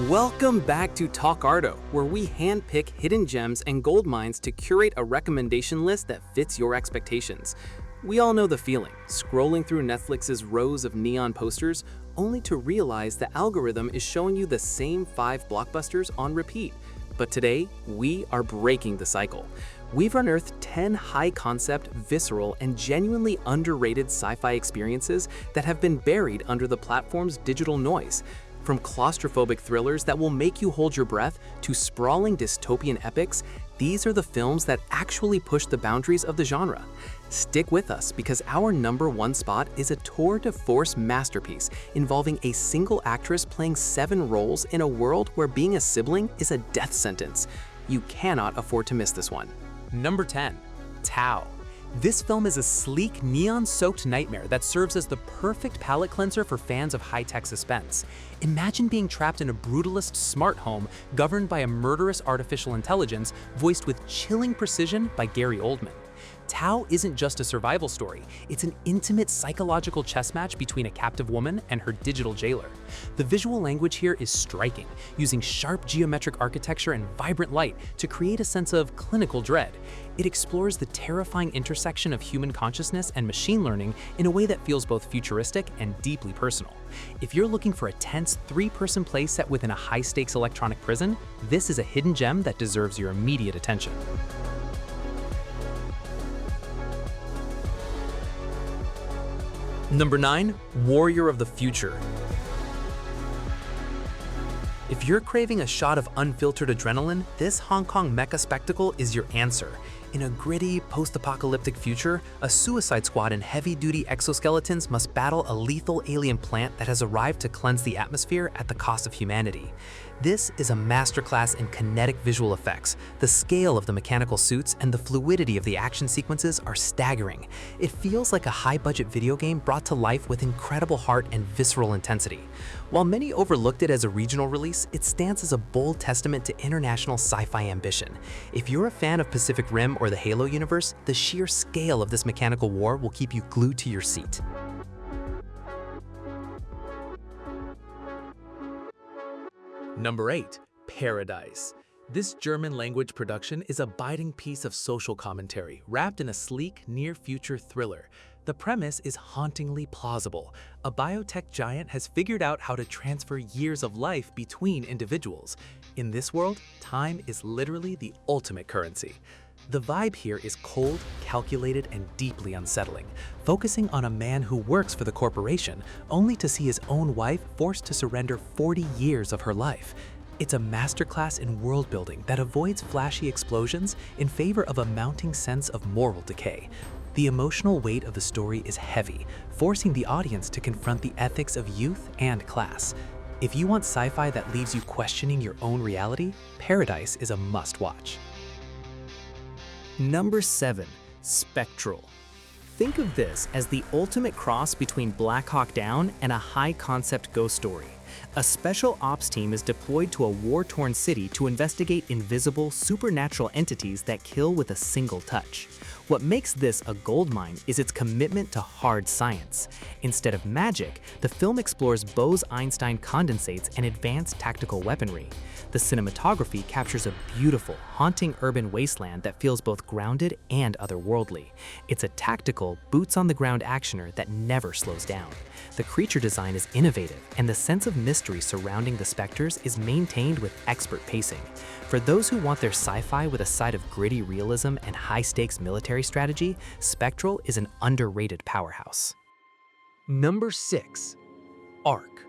Welcome back to Talkarto, where we handpick hidden gems and gold mines to curate a recommendation list that fits your expectations. We all know the feeling, scrolling through Netflix's rows of neon posters, only to realize the algorithm is showing you the same 5 blockbusters on repeat. But today, we are breaking the cycle. We've unearthed 10 high-concept, visceral, and genuinely underrated sci-fi experiences that have been buried under the platform's digital noise. From claustrophobic thrillers that will make you hold your breath to sprawling dystopian epics, these are the films that actually push the boundaries of the genre. Stick with us because our number 1 spot is a tour de force masterpiece involving a single actress playing 7 roles in a world where being a sibling is a death sentence. You cannot afford to miss this one. Number 10. Tao. This film is a sleek, neon-soaked nightmare that serves as the perfect palate cleanser for fans of high-tech suspense. Imagine being trapped in a brutalist smart home governed by a murderous artificial intelligence voiced with chilling precision by Gary Oldman. Tao isn't just a survival story, it's an intimate psychological chess match between a captive woman and her digital jailer. The visual language here is striking, using sharp geometric architecture and vibrant light to create a sense of clinical dread. It explores the terrifying intersection of human consciousness and machine learning in a way that feels both futuristic and deeply personal. If you're looking for a tense 3-person play set within a high-stakes electronic prison, this is a hidden gem that deserves your immediate attention. Number 9. Warrior of the Future. If you're craving a shot of unfiltered adrenaline, this Hong Kong mecha spectacle is your answer. In a gritty, post-apocalyptic future, a suicide squad in heavy-duty exoskeletons must battle a lethal alien plant that has arrived to cleanse the atmosphere at the cost of humanity. This is a masterclass in kinetic visual effects. The scale of the mechanical suits and the fluidity of the action sequences are staggering. It feels like a high-budget video game brought to life with incredible heart and visceral intensity. While many overlooked it as a regional release, it stands as a bold testament to international sci-fi ambition. If you're a fan of Pacific Rim or the Halo universe, the sheer scale of this mechanical war will keep you glued to your seat. Number 8. Paradise. This German-language production is a biting piece of social commentary, wrapped in a sleek, near-future thriller. The premise is hauntingly plausible. A biotech giant has figured out how to transfer years of life between individuals. In this world, time is literally the ultimate currency. The vibe here is cold, calculated, and deeply unsettling, focusing on a man who works for the corporation, only to see his own wife forced to surrender 40 years of her life. It's a masterclass in world building that avoids flashy explosions in favor of a mounting sense of moral decay. The emotional weight of the story is heavy, forcing the audience to confront the ethics of youth and class. If you want sci-fi that leaves you questioning your own reality, Paradise is a must-watch. Number 7. Spectral. Think of this as the ultimate cross between Black Hawk Down and a high-concept ghost story. A special ops team is deployed to a war-torn city to investigate invisible, supernatural entities that kill with a single touch. What makes this a goldmine is its commitment to hard science. Instead of magic, the film explores Bose-Einstein condensates and advanced tactical weaponry. The cinematography captures a beautiful, haunting urban wasteland that feels both grounded and otherworldly. It's a tactical, boots-on-the-ground actioner that never slows down. The creature design is innovative, and the sense of mystery surrounding the specters is maintained with expert pacing. For those who want their sci-fi with a side of gritty realism and high-stakes military strategy, Spectral is an underrated powerhouse. Number 6. Arc.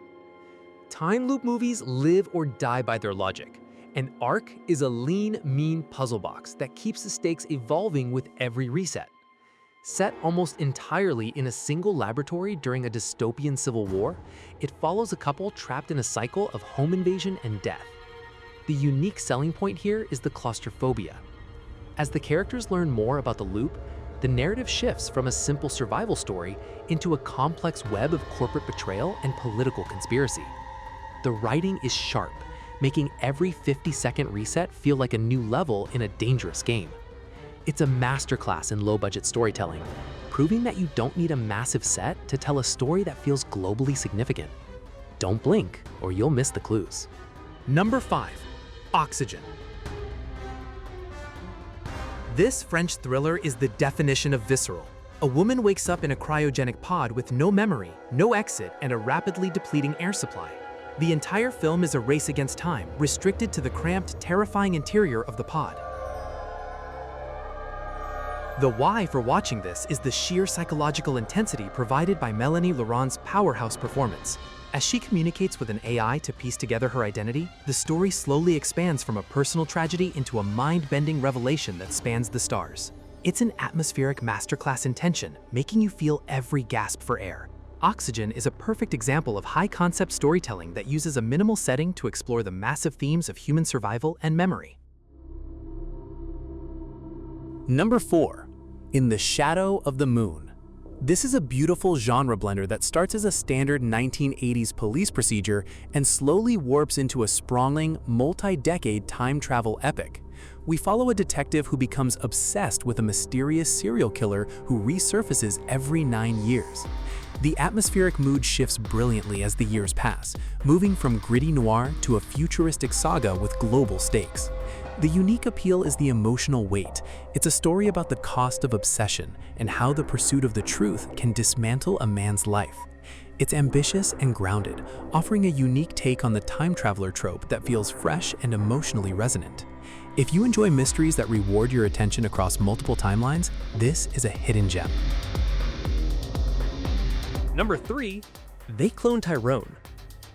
Time loop movies live or die by their logic, and Arc is a lean, mean puzzle box that keeps the stakes evolving with every reset. Set almost entirely in a single laboratory during a dystopian civil war, it follows a couple trapped in a cycle of home invasion and death. The unique selling point here is the claustrophobia. As the characters learn more about the loop, the narrative shifts from a simple survival story into a complex web of corporate betrayal and political conspiracy. The writing is sharp, making every 50-second reset feel like a new level in a dangerous game. It's a masterclass in low-budget storytelling, proving that you don't need a massive set to tell a story that feels globally significant. Don't blink, or you'll miss the clues. Number 5. Oxygen. This French thriller is the definition of visceral. A woman wakes up in a cryogenic pod with no memory, no exit, and a rapidly depleting air supply. The entire film is a race against time, restricted to the cramped, terrifying interior of the pod. The why for watching this is the sheer psychological intensity provided by Melanie Laurent's powerhouse performance. As she communicates with an AI to piece together her identity, the story slowly expands from a personal tragedy into a mind-bending revelation that spans the stars. It's an atmospheric masterclass in tension, making you feel every gasp for air. Oxygen is a perfect example of high-concept storytelling that uses a minimal setting to explore the massive themes of human survival and memory. Number 4. In the Shadow of the Moon. This is a beautiful genre blender that starts as a standard 1980s police procedure and slowly warps into a sprawling, multi-decade time travel epic. We follow a detective who becomes obsessed with a mysterious serial killer who resurfaces every 9 years. The atmospheric mood shifts brilliantly as the years pass, moving from gritty noir to a futuristic saga with global stakes. The unique appeal is the emotional weight. It's a story about the cost of obsession and how the pursuit of the truth can dismantle a man's life. It's ambitious and grounded, offering a unique take on the time traveler trope that feels fresh and emotionally resonant. If you enjoy mysteries that reward your attention across multiple timelines, this is a hidden gem. Number 3. They Clone Tyrone.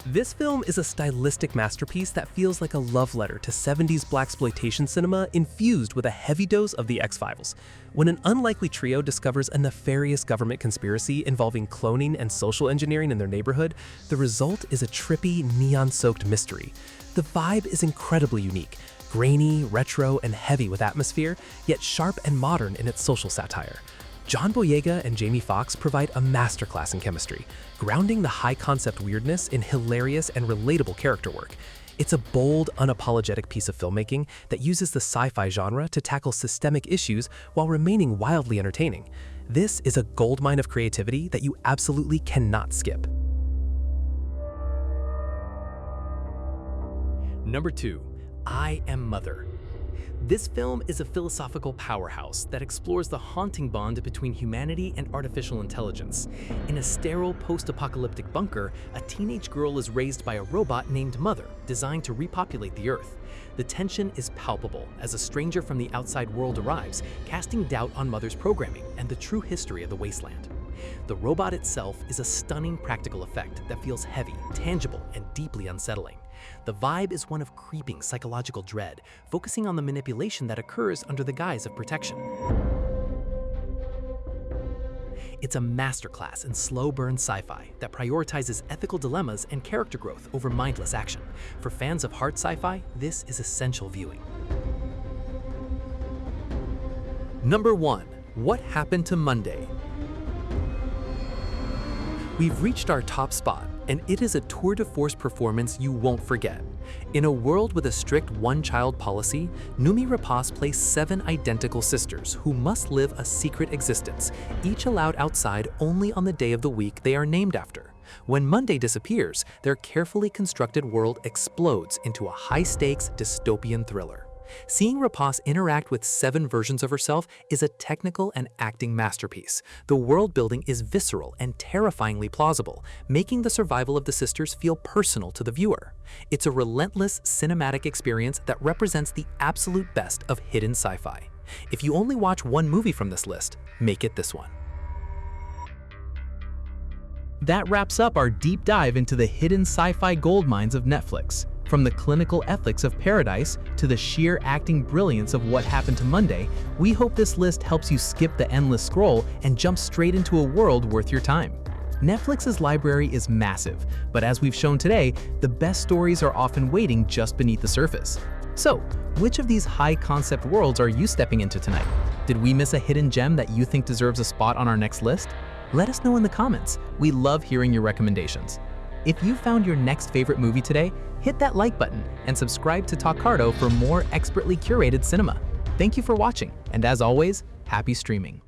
This film is a stylistic masterpiece that feels like a love letter to 70s blaxploitation cinema infused with a heavy dose of the X-Files. When an unlikely trio discovers a nefarious government conspiracy involving cloning and social engineering in their neighborhood, the result is a trippy, neon-soaked mystery. The vibe is incredibly unique, grainy, retro, and heavy with atmosphere, yet sharp and modern in its social satire. John Boyega and Jamie Foxx provide a masterclass in chemistry, grounding the high-concept weirdness in hilarious and relatable character work. It's a bold, unapologetic piece of filmmaking that uses the sci-fi genre to tackle systemic issues while remaining wildly entertaining. This is a goldmine of creativity that you absolutely cannot skip. Number 2. I Am Mother. This film is a philosophical powerhouse that explores the haunting bond between humanity and artificial intelligence. In a sterile post-apocalyptic bunker, a teenage girl is raised by a robot named Mother, designed to repopulate the Earth. The tension is palpable as a stranger from the outside world arrives, casting doubt on Mother's programming and the true history of the wasteland. The robot itself is a stunning practical effect that feels heavy, tangible, and deeply unsettling. The vibe is one of creeping psychological dread, focusing on the manipulation that occurs under the guise of protection. It's a masterclass in slow-burn sci-fi that prioritizes ethical dilemmas and character growth over mindless action. For fans of hard sci-fi, this is essential viewing. Number 1. What Happened to Monday? We've reached our top spot, and it is a tour de force performance you won't forget. In a world with a strict one-child policy, Noomi Rapace plays 7 identical sisters who must live a secret existence, each allowed outside only on the day of the week they are named after. When Monday disappears, their carefully constructed world explodes into a high-stakes dystopian thriller. Seeing Rapace interact with 7 versions of herself is a technical and acting masterpiece. The world building is visceral and terrifyingly plausible, making the survival of the sisters feel personal to the viewer. It's a relentless cinematic experience that represents the absolute best of hidden sci-fi. If you only watch one movie from this list, make it this one. That wraps up our deep dive into the hidden sci-fi goldmines of Netflix. From the clinical ethics of Paradise to the sheer acting brilliance of What Happened to Monday, we hope this list helps you skip the endless scroll and jump straight into a world worth your time. Netflix's library is massive, but as we've shown today, the best stories are often waiting just beneath the surface. So, which of these high-concept worlds are you stepping into tonight? Did we miss a hidden gem that you think deserves a spot on our next list? Let us know in the comments. We love hearing your recommendations. If you found your next favorite movie today, hit that like button and subscribe to Talkarto for more expertly curated cinema. Thank you for watching, and as always, happy streaming.